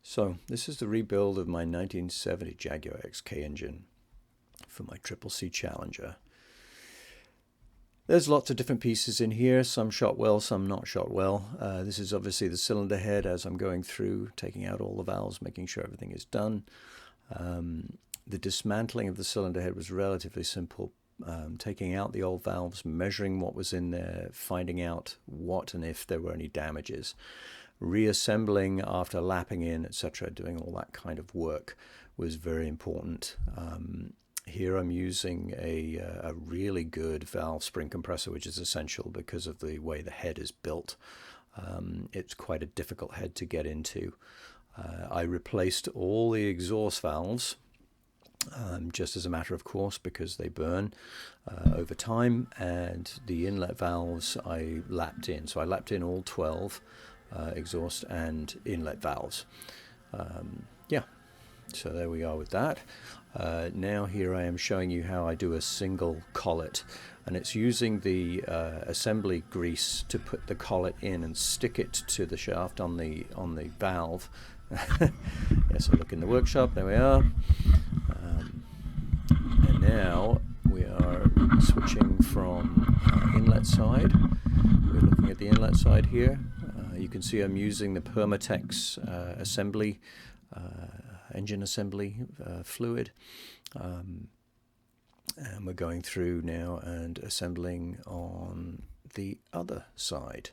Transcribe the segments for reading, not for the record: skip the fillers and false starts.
So this is the rebuild of my 1970 Jaguar XK engine for my CCC Challenger. There's lots of different pieces in here, some shot well, some not shot well. This is obviously the cylinder head as I'm going through, taking out all the valves, making sure everything is done. The dismantling of the cylinder head was relatively simple. Taking out the old valves, measuring what was in there, finding out what and if there were any damages. Reassembling after lapping in, etc., doing all that kind of work was very important. Here I'm using a really good valve spring compressor, which is essential because of the way the head is built. It's quite a difficult head to get into. I replaced all the exhaust valves just as a matter of course because they burn over time, and the inlet valves I lapped in. So I lapped in all 12 exhaust and inlet valves. Yeah, so there we are with that. Now here I am showing you how I do a single collet, and it's using the assembly grease to put the collet in and stick it to the shaft on the valve. Yes, I look in the workshop, there we are. And now we are switching from inlet side. We're looking at the inlet side here. You can see I'm using the Permatex assembly, engine assembly fluid. And we're going through now and assembling on the other side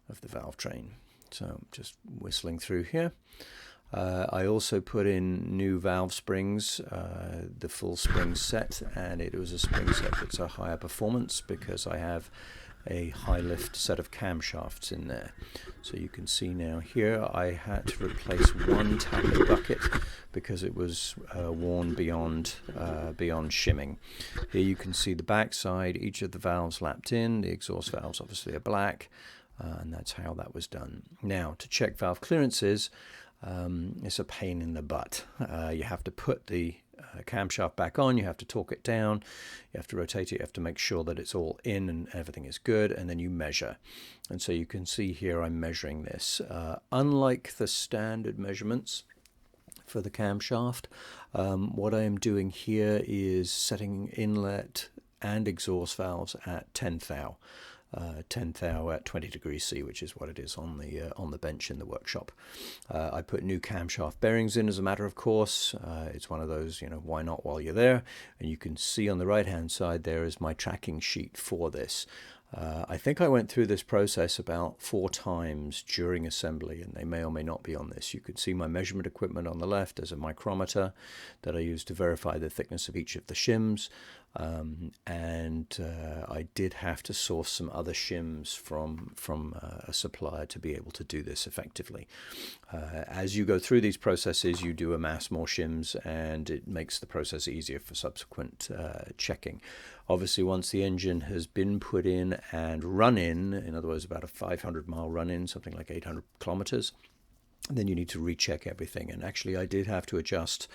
of the valve train. So just whistling through here. I also put in new valve springs, the full spring set, and it was a spring set that's a higher performance because I have a high lift set of camshafts in there. So you can see now here I had to replace one tappet bucket because it was worn beyond shimming. Here you can see the back side, each of the valves lapped in. The exhaust valves obviously are black, and that's how that was done. Now to check valve clearances, it's a pain in the butt. You have to put the camshaft back on, you have to torque it down, you have to rotate it, you have to make sure that it's all in and everything is good, and then you measure. And so you can see here I'm measuring this. Unlike the standard measurements for the camshaft, what I am doing here is setting inlet and exhaust valves at 10 thou. 10 thou at 20 degrees C, which is what it is on the bench in the workshop. I put new camshaft bearings in as a matter of course. It's one of those, why not while you're there? And you can see on the right hand side there is my tracking sheet for this. I think I went through this process about 4 times during assembly, and they may or may not be on this. You can see my measurement equipment on the left. There's a micrometer that I use to verify the thickness of each of the shims. I did have to source some other shims from a supplier to be able to do this effectively. As you go through these processes, you do amass more shims, and it makes the process easier for subsequent checking. Obviously, once the engine has been put in and run in other words, about a 500-mile run-in, something like 800 kilometers, then you need to recheck everything. And actually, I did have to adjust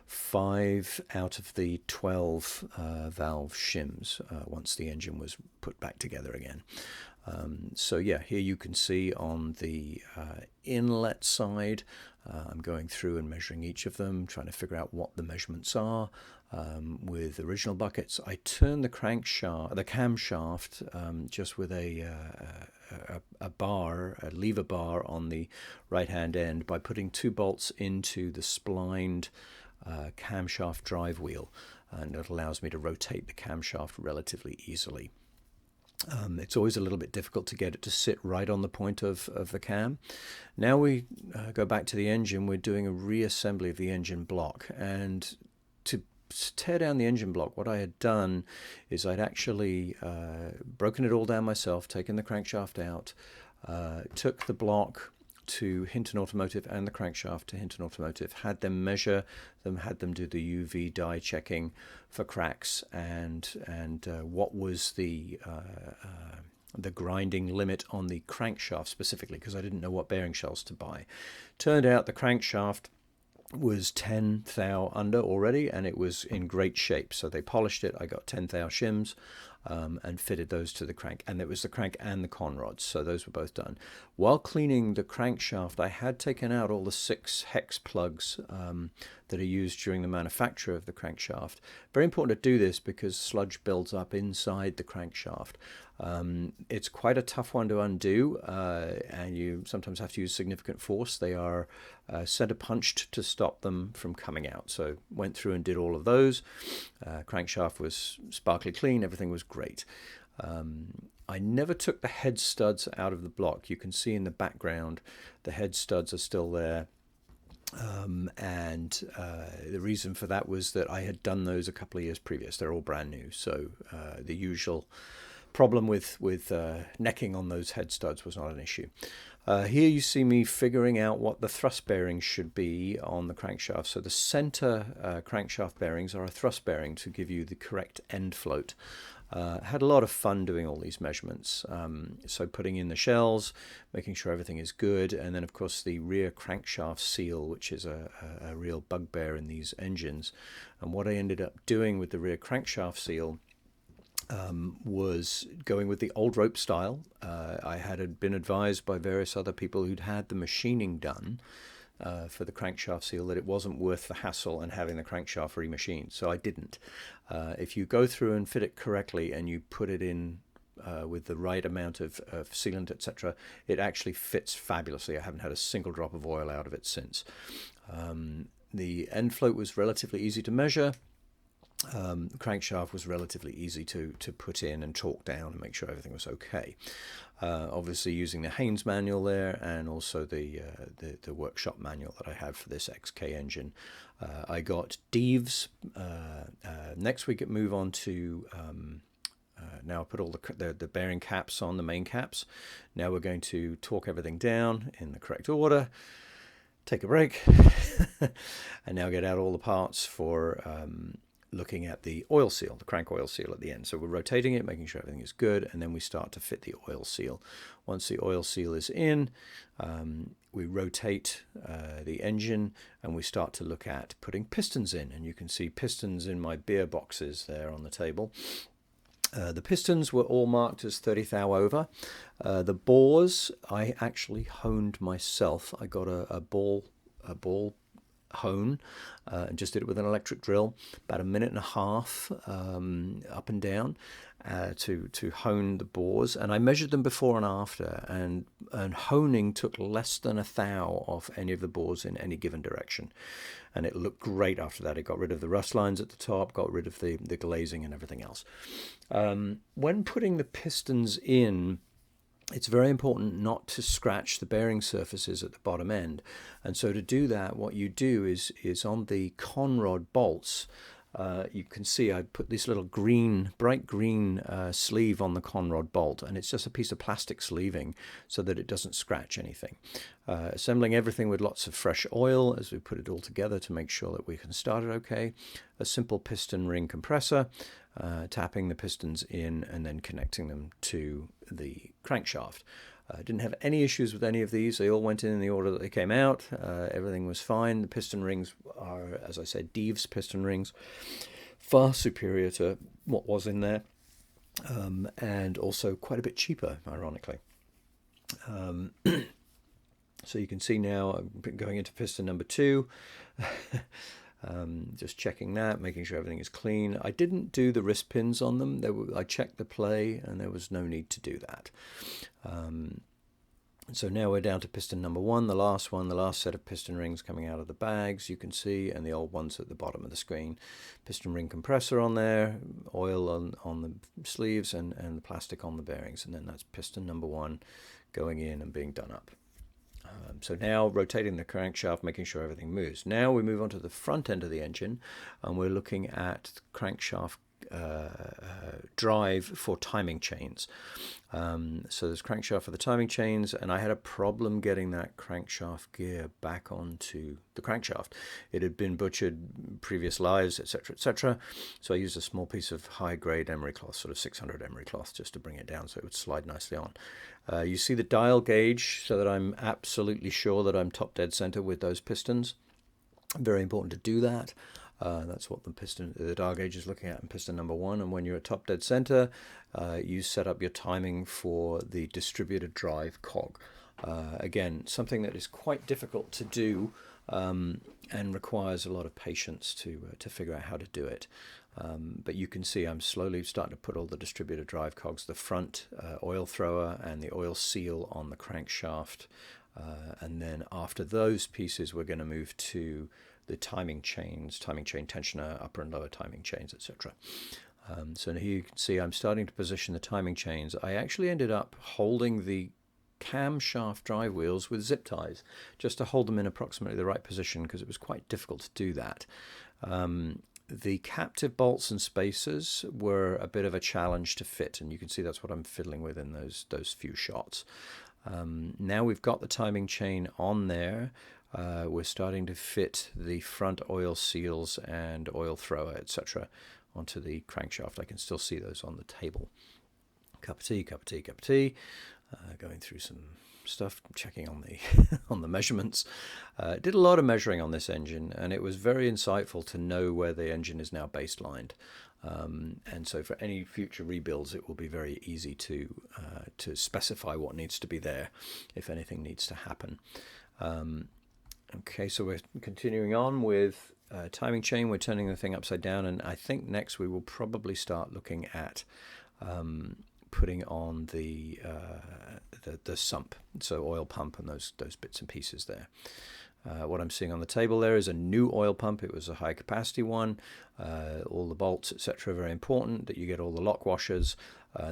5 out of the 12 valve shims once the engine was put back together again. So yeah, here you can see on the inlet side, I'm going through and measuring each of them, trying to figure out what the measurements are. With original buckets, I turn the camshaft just with a lever bar on the right hand end by putting 2 bolts into the splined camshaft drive wheel, and it allows me to rotate the camshaft relatively easily. It's always a little bit difficult to get it to sit right on the point of the cam. Now we go back to the engine. We're doing a reassembly of the engine block, and to tear down the engine block, what I had done is I'd actually broken it all down myself, taken the crankshaft out, took the block to Hinton Automotive and the crankshaft to Hinton Automotive, had them measure them, had them do the UV dye checking for cracks and what was the grinding limit on the crankshaft specifically, because I didn't know what bearing shells to buy. Turned out the crankshaft was 10 thou under already, and it was in great shape. So they polished it. I got 10 thou shims. and fitted those to the crank. And it was the crank and the con rods, so those were both done. While cleaning the crankshaft, I had taken out all the 6 hex plugs that are used during the manufacture of the crankshaft. Very important to do this because sludge builds up inside the crankshaft. It's quite a tough one to undo, and you sometimes have to use significant force. They are center punched to stop them from coming out. So went through and did all of those. Crankshaft was sparkly clean, everything was great. I never took the head studs out of the block. You can see in the background the head studs are still there. The reason for that was that I had done those a couple of years previous. They're all brand new, so the usual problem with necking on those head studs was not an issue. Here you see me figuring out what the thrust bearings should be on the crankshaft. So the center crankshaft bearings are a thrust bearing to give you the correct end float. Had a lot of fun doing all these measurements. So putting in the shells, making sure everything is good, and then of course the rear crankshaft seal, which is a real bugbear in these engines. And what I ended up doing with the rear crankshaft seal was going with the old rope style. I had been advised by various other people who'd had the machining done for the crankshaft seal that it wasn't worth the hassle and having the crankshaft remachined, so I didn't. If you go through and fit it correctly and you put it in with the right amount of sealant, etc., it actually fits fabulously. I haven't had a single drop of oil out of it since. The end float was relatively easy to measure. The crankshaft was relatively easy to put in and torque down and make sure everything was okay. Obviously using the Haynes manual there, and also the workshop manual that I have for this XK engine. I got Deves. Next we could move on to now I put all the bearing caps on, the main caps. Now we're going to torque everything down in the correct order, take a break, and now get out all the parts for looking at the oil seal, the crank oil seal at the end. So we're rotating it, making sure everything is good, and then we start to fit the oil seal. Once the oil seal is in, we rotate the engine and we start to look at putting pistons in. And you can see pistons in my beer boxes there on the table. The pistons were all marked as 30 thou over. The bores I actually honed myself. I got a ball hone and just did it with an electric drill, about 1.5 minutes up and down to hone the bores, and I measured them before and after, and honing took less than 1 thou off any of the bores in any given direction, and it looked great after that. It got rid of the rust lines at the top, got rid of the glazing and everything else. When putting the pistons in, it's very important not to scratch the bearing surfaces at the bottom end. And so to do that, what you do is on the con rod bolts, you can see I put this little bright green sleeve on the con rod bolt, and it's just a piece of plastic sleeving so that it doesn't scratch anything. Assembling everything with lots of fresh oil as we put it all together to make sure that we can start it okay. A simple piston ring compressor, tapping the pistons in and then connecting them to the crankshaft. Didn't have any issues with any of these. They all went in the order that they came out. Everything was fine. The piston rings are, as I said, Deves piston rings, far superior to what was in there, and also quite a bit cheaper, ironically. So you can see now I'm going into piston number 2. Just checking that, making sure everything is clean. I didn't do the wrist pins on them. I checked the play and there was no need to do that. So now we're down to piston number 1, the last set of piston rings coming out of the bags, you can see, and the old ones at the bottom of the screen. Piston ring compressor on there, oil on the sleeves, and the plastic on the bearings, and then that's piston number 1 going in and being done up. So now rotating the crankshaft, making sure everything moves. Now we move on to the front end of the engine, and we're looking at crankshaft drive for timing chains. So there's crankshaft for the timing chains, and I had a problem getting that crankshaft gear back onto the crankshaft. It had been butchered previous lives, etc., etc. So I used a small piece of high-grade emery cloth, sort of 600 emery cloth, just to bring it down so it would slide nicely on. You see the dial gauge, so that I'm absolutely sure that I'm top dead center with those pistons. Very important to do that. That's what the dial gauge is looking at in piston number 1. And when you're at top dead center, you set up your timing for the distributed drive cog. Again, something that is quite difficult to do and requires a lot of patience to figure out how to do it. But you can see I'm slowly starting to put all the distributed drive cogs, the front oil thrower and the oil seal on the crankshaft. And then after those pieces, we're going to move to the timing chains, timing chain tensioner, upper and lower timing chains, etc. So here you can see I'm starting to position the timing chains. I actually ended up holding the camshaft drive wheels with zip ties just to hold them in approximately the right position, because it was quite difficult to do that. The captive bolts and spacers were a bit of a challenge to fit, and you can see that's what I'm fiddling with in those few shots. Now we've got the timing chain on there. We're starting to fit the front oil seals and oil thrower, etc., onto the crankshaft. I can still see those on the table. Cup of tea, cup of tea, cup of tea. Going through some stuff, checking on the on the measurements. Did a lot of measuring on this engine, and it was very insightful to know where the engine is now baselined. And so for any future rebuilds, it will be very easy to specify what needs to be there if anything needs to happen. Okay, so we're continuing on with timing chain. We're turning the thing upside down, and I think next we will probably start looking at putting on the sump, so oil pump and those bits and pieces there. What I'm seeing on the table there is a new oil pump. It was a high capacity one. All the bolts, etc., are very important, that you get all the lock washers.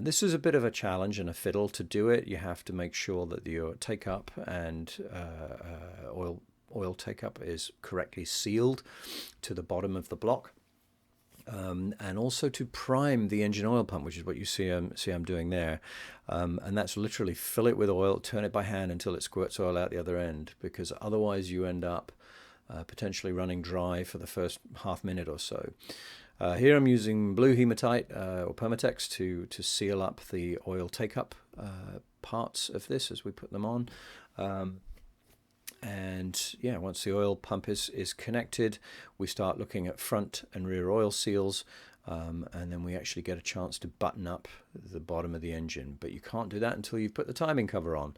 This is a bit of a challenge and a fiddle to do it. You have to make sure that your take-up and oil take-up is correctly sealed to the bottom of the block. And also to prime the engine oil pump, which is what you see I'm doing there. And that's literally fill it with oil, turn it by hand until it squirts oil out the other end, because otherwise you end up potentially running dry for the first half minute or so. Here I'm using blue hematite or Permatex to seal up the oil take-up parts of this as we put them on. And yeah, once the oil pump is connected, we start looking at front and rear oil seals, and then we actually get a chance to button up the bottom of the engine. But you can't do that until you've put the timing cover on.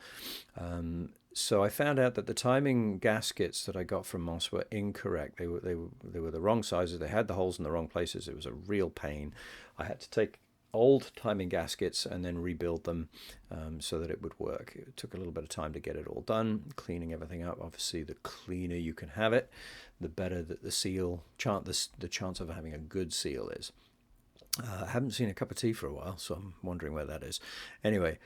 So I found out that the timing gaskets that I got from Moss were incorrect. They were the wrong sizes. They had the holes in the wrong places. It was a real pain. I had to take old timing gaskets and then rebuild them so that it would work. It took a little bit of time to get it all done, cleaning everything up. Obviously, the cleaner you can have it, the better that the seal the chance of having a good seal is. I haven't seen a cup of tea for a while, so I'm wondering where that is. Anyway,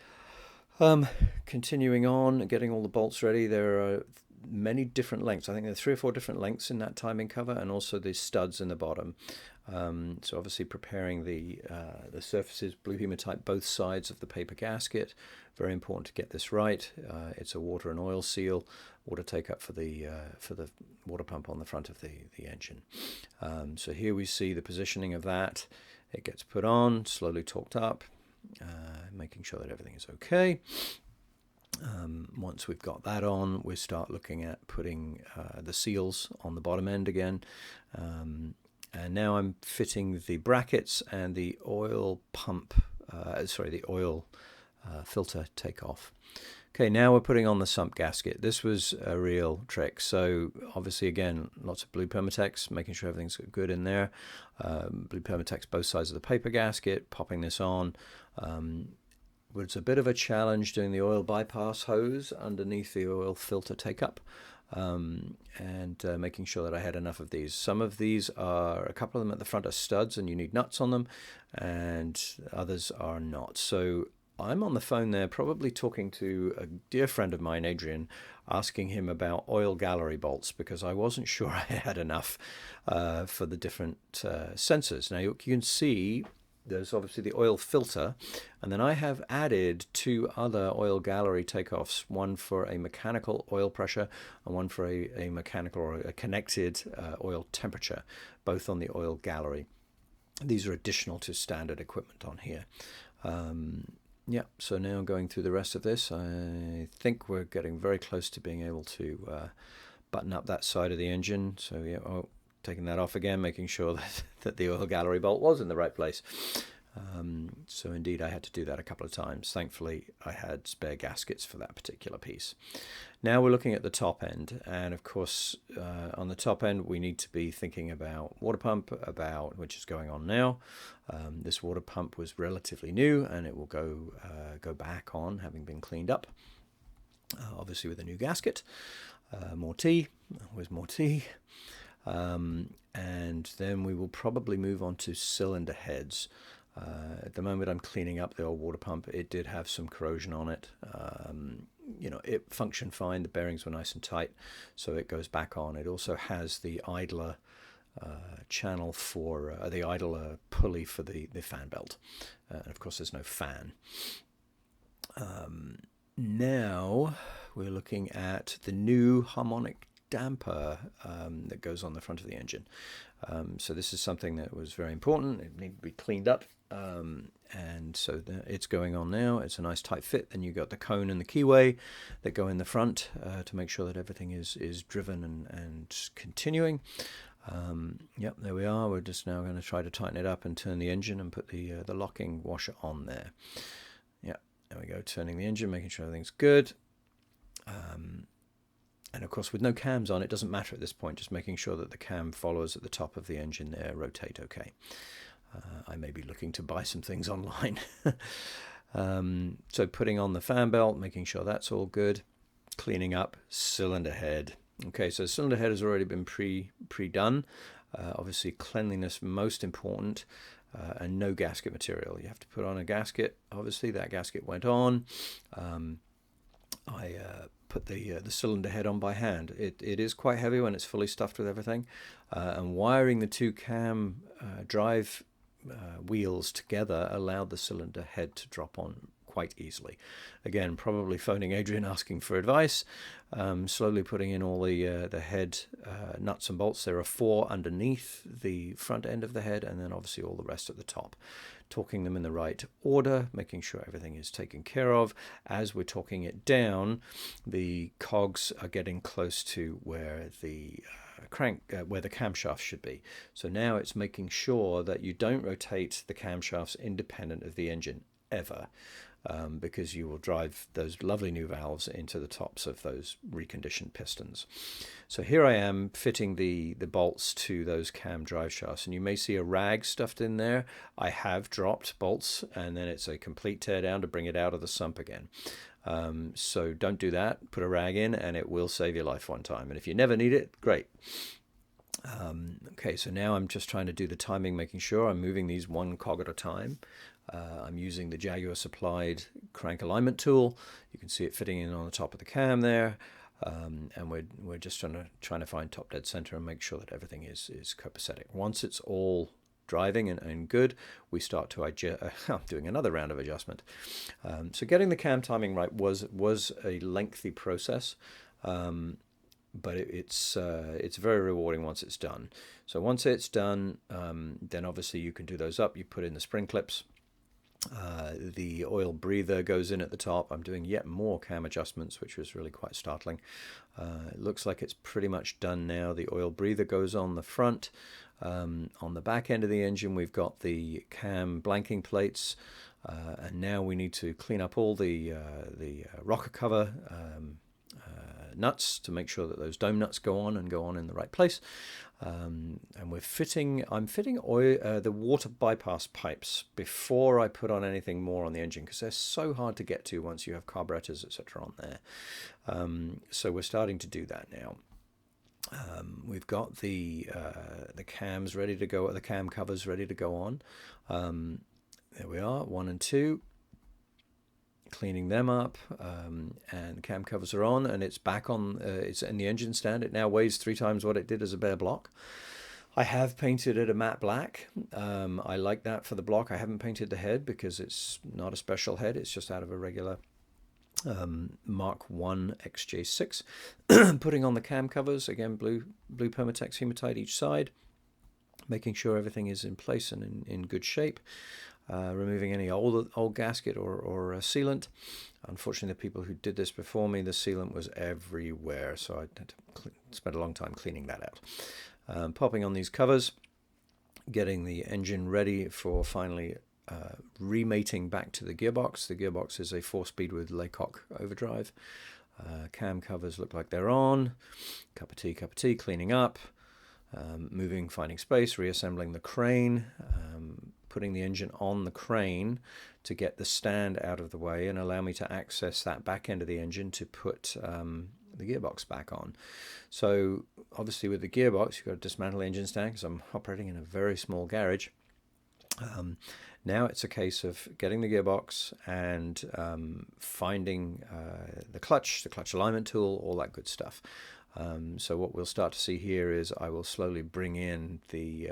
continuing on, getting all the bolts ready. There are many different lengths. I think there are 3 or 4 different lengths in that timing cover, and also the studs in the bottom. So obviously preparing the surfaces, blue hematite, both sides of the paper gasket. Very important to get this right. It's a water and oil seal, water take up for the water pump on the front of the engine. So here we see the positioning of that. It gets put on, slowly torqued up, making sure that everything is okay. Once we've got that on, we start looking at putting the seals on the bottom end again. And now I'm fitting the brackets and the oil pump, the oil filter takeoff. Okay, now we're putting on the sump gasket. This was a real trick. So obviously, again, lots of blue Permatex, making sure everything's good in there. Blue Permatex both sides of the paper gasket, popping this on. It's a bit of a challenge doing the oil bypass hose underneath the oil filter take-up. And making sure that I had enough of these. Some of these are, a couple of them at the front are studs and you need nuts on them, and others are not. So I'm on the phone there probably talking to a dear friend of mine, Adrian, asking him about oil gallery bolts, because I wasn't sure I had enough for the different sensors. Now you can see there's obviously the oil filter, and then I have added 2 other oil gallery takeoffs, one for a mechanical oil pressure and one for a mechanical or a connected oil temperature, both on the oil gallery. These are additional to standard equipment on here. Yeah, so now going through the rest of this, I think we're getting very close to being able to button up that side of the engine. So yeah, taking that off again, making sure that the oil gallery bolt was in the right place. So indeed I had to do that a couple of times. Thankfully I had spare gaskets for that particular piece. Now we're looking at the top end, and of course on the top end we need to be thinking about water pump, which is going on now. This water pump was relatively new, and it will go back on, having been cleaned up, obviously with a new gasket. More tea, always more tea. And then we will probably move on to cylinder heads. At the moment I'm cleaning up the old water pump. It did have some corrosion on it. You know, it functioned fine. The bearings were nice and tight, so it goes back on. It also has the idler channel for the idler pulley for the fan belt. And of course there's no fan. Now we're looking at the new harmonic damper that goes on the front of the engine. So this is something that was very important. It needed to be cleaned up, and so it's going on now. It's a nice tight fit. Then you've got the cone and the keyway that go in the front to make sure that everything is driven and continuing. Yep, there we are. We're just now going to try to tighten it up and turn the engine and put the locking washer on there. Yeah, there we go, turning the engine, making sure everything's good. And of course with no cams on, it doesn't matter at this point, just making sure that the cam follows at the top of the engine there, rotate okay. I may be looking to buy some things online. So putting on the fan belt, making sure that's all good, cleaning up cylinder head. Okay, so cylinder head has already been pre-done. Obviously cleanliness most important, and no gasket material. You have to put on a gasket. Obviously that gasket went on. I put the cylinder head on by hand. It is quite heavy when it's fully stuffed with everything, and wiring the two cam drive wheels together allowed the cylinder head to drop on quite easily. Again, probably phoning Adrian asking for advice. Slowly putting in all the head nuts and bolts. There are 4 underneath the front end of the head, and then obviously all the rest at the top. Torquing them in the right order, making sure everything is taken care of. As we're torquing it down, the cogs are getting close to where the where the camshaft should be. So now it's making sure that you don't rotate the camshafts independent of the engine ever. Because you will drive those lovely new valves into the tops of those reconditioned pistons. So here I am fitting the bolts to those cam drive shafts, and you may see a rag stuffed in there. I have dropped bolts, and then it's a complete tear down to bring it out of the sump again. So don't do that. Put a rag in and it will save your life one time, and if you never need it, great. Okay, so now I'm just trying to do the timing, making sure I'm moving these one cog at a time. I'm using the Jaguar supplied crank alignment tool. You can see it fitting in on the top of the cam there, and we're just trying to find top dead center and make sure that everything is copacetic. Once it's all driving and good, we start to doing another round of adjustment. So getting the cam timing right was a lengthy process. But it's very rewarding once it's done. So once it's done, then obviously you can do those up. You put in the spring clips. The oil breather goes in at the top. I'm doing yet more cam adjustments, which was really quite startling. It looks like it's pretty much done now. The oil breather goes on the front. On the back end of the engine, we've got the cam blanking plates, and now we need to clean up all the rocker cover nuts to make sure that those dome nuts go on in the right place. And I'm fitting oil, the water bypass pipes before I put on anything more on the engine, because they're so hard to get to once you have carburetors, etc. on there. So we're starting to do that now. We've got the cams ready to go, the cam covers ready to go on. There we are, 1 and 2. Cleaning them up, and cam covers are on, and it's back on. It's in the engine stand. It now weighs 3 times what it did as a bare block. I have painted it a matte black. I like that for the block. I haven't painted the head because it's not a special head. It's just out of a regular Mark 1 XJ6. Putting on the cam covers again, blue Permatex hematite each side, making sure everything is in place and in good shape. Removing any old gasket or sealant. Unfortunately, the people who did this before me, the sealant was everywhere, so I had to spend a long time cleaning that out. Popping on these covers, getting the engine ready for finally remating back to the gearbox. The gearbox is a 4-speed with Laycock overdrive. Cam covers look like they're on. Cup of tea, cleaning up, moving, finding space, reassembling the crane, putting the engine on the crane to get the stand out of the way and allow me to access that back end of the engine to put the gearbox back on. So obviously with the gearbox, you've got to dismantle the engine stand because I'm operating in a very small garage. Now it's a case of getting the gearbox and finding the clutch alignment tool, all that good stuff. So what we'll start to see here is I will slowly bring in the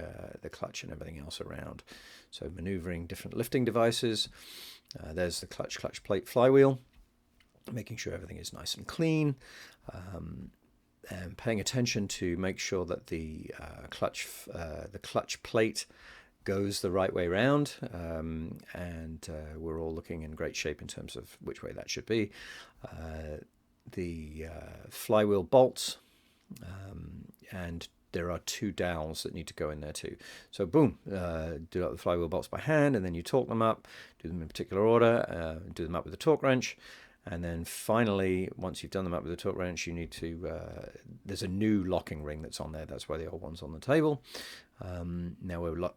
clutch and everything else around. So maneuvering different lifting devices. There's the clutch plate flywheel, making sure everything is nice and clean, and paying attention to make sure that the clutch plate goes the right way round, and we're all looking in great shape in terms of which way that should be. The flywheel bolts, and there are 2 dowels that need to go in there too. So boom, do up the flywheel bolts by hand, and then you torque them up, do them in particular order, do them up with a torque wrench. And then finally, once you've done them up with a torque wrench, you need to, there's a new locking ring that's on there. That's why the old one's on the table. Now we're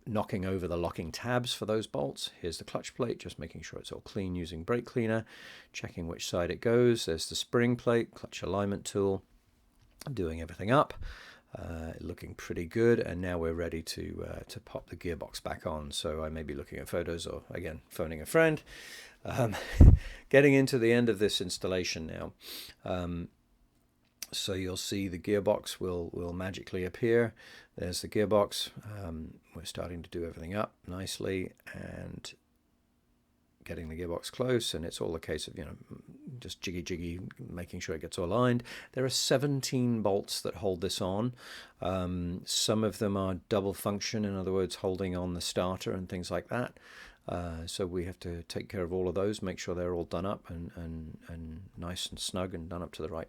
knocking over the locking tabs for those bolts. Here's the clutch plate, just making sure it's all clean using brake cleaner, checking which side it goes. There's the spring plate, clutch alignment tool, doing everything up, looking pretty good. And now we're ready to pop the gearbox back on. So I may be looking at photos or, again, phoning a friend. Getting into the end of this installation now. So you'll see the gearbox will magically appear. There's the gearbox. We're starting to do everything up nicely and getting the gearbox close, and it's all a case of, just jiggy, making sure it gets all aligned. There are 17 bolts that hold this on. Some of them are double function, in other words, holding on the starter and things like that. So we have to take care of all of those, make sure they're all done up and nice and snug and done up to the right.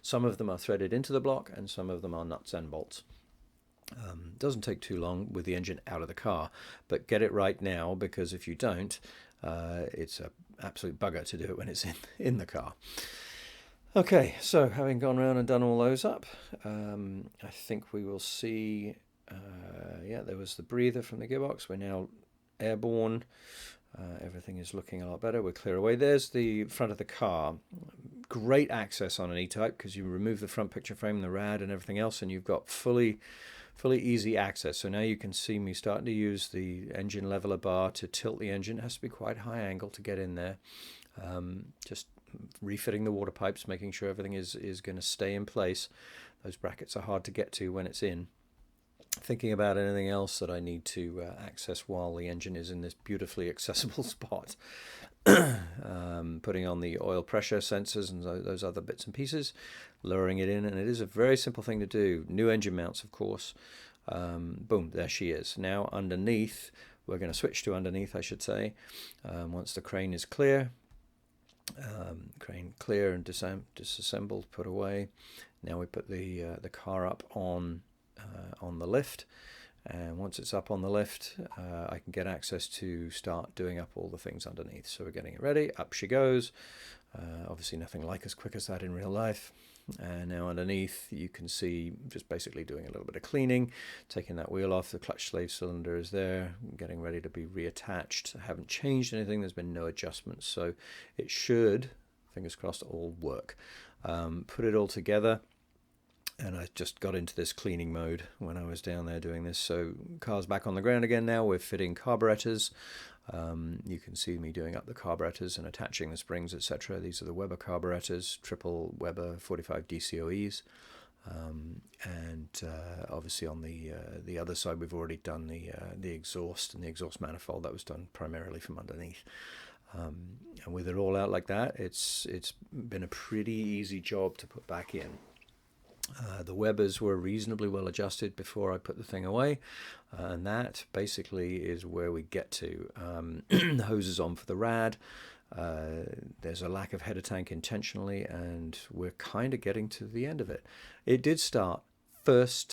Some of them are threaded into the block and some of them are nuts and bolts. Doesn't take too long with the engine out of the car, but get it right now, because if you don't, it's an absolute bugger to do it when it's in the car. Okay, so having gone around and done all those up, I think we will see, yeah, there was the breather from the gearbox. We're now airborne. Everything is looking a lot better. We're clear away. There's the front of the car. Great access on an E-Type because you remove the front picture frame, the rad and everything else, and you've got fully easy access. So now you can see me starting to use the engine leveler bar to tilt the engine. It has to be quite high angle to get in there. Just refitting the water pipes, making sure everything is going to stay in place. Those brackets are hard to get to when it's in. Thinking about anything else that I need to access while the engine is in this beautifully accessible spot. Putting on the oil pressure sensors and those other bits and pieces, lowering it in, and it is a very simple thing to do. New engine mounts, of course. Boom, there she is. Now underneath, we're going to switch to underneath, I should say, once the crane is clear. Crane clear and disassembled, put away. Now we put the car up on the lift, and once it's up on the lift, I can get access to start doing up all the things underneath. So we're getting it ready. Up she goes. Obviously nothing like as quick as that in real life. And now underneath you can see just basically doing a little bit of cleaning, taking that wheel off. The clutch slave cylinder is there, getting ready to be reattached. I haven't changed anything. There's been no adjustments, so it should, fingers crossed, all work. Put it all together. And I just got into this cleaning mode when I was down there doing this. So car's back on the ground again now. We're fitting carburetors. You can see me doing up the carburetors and attaching the springs, etc. These are the Weber carburetors, triple Weber 45 DCOEs. And obviously on the other side, we've already done the exhaust and the exhaust manifold. That was done primarily from underneath. And with it all out like that, it's been a pretty easy job to put back in. The Webers were reasonably well adjusted before I put the thing away, and that basically is where we get to. The hose is on for the rad. There's a lack of header tank intentionally, and we're kind of getting to the end of it. It did start first